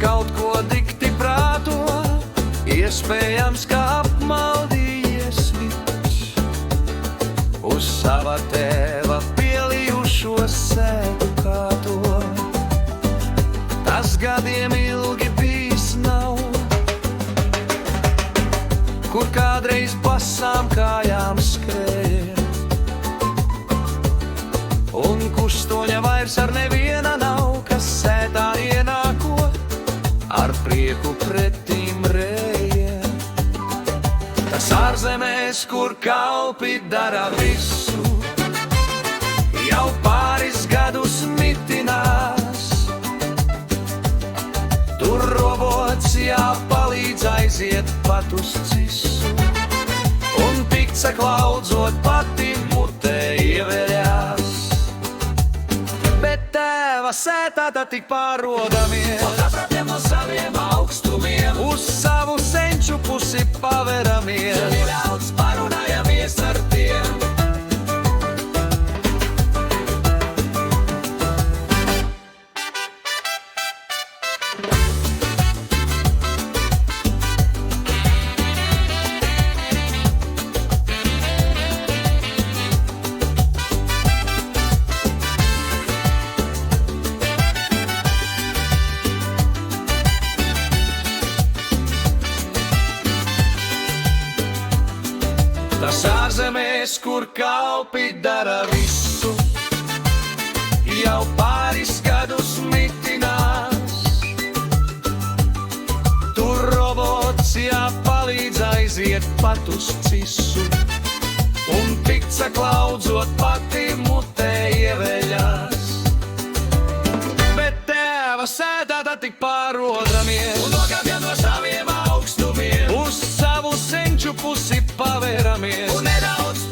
kaut ko dikti prāto, iespējams, ka apmaldījies viņš uz sava tēva pielijušo sēdu kā to. Tas gadiem ilgi bijis nav, kur kādreiz basām kājām skrēja, un kustoņa vairs ar neviena nav, kas sētā ienāko, ar prieku pretīm rēja. Tas ārzemēs, kur kalpi dara visu, jau pāris gadus mitinās. Tur robots jāpalīdz aiziet pat uz cisu, un pikce klaudzot pati mutē ieveļās. Bet tēva sētā tad tik pārodamies, un apratiem no saviem augstumiem, uz savu senču pusi paveramies. Ļauts parunājamies ar tiem. Tas ārzemēs, kur kalpi dara visu, jau pāris gadus mitinās. Tur robots jāpalīdz aiziet pat uz cisu, un pikce klaudzot pati mutē ieveļās. Bet tēva sētā tad tik pārodamies, un nokāpjam no saviem augstumiem, uz savu senču pusi paveramies, un nedaudz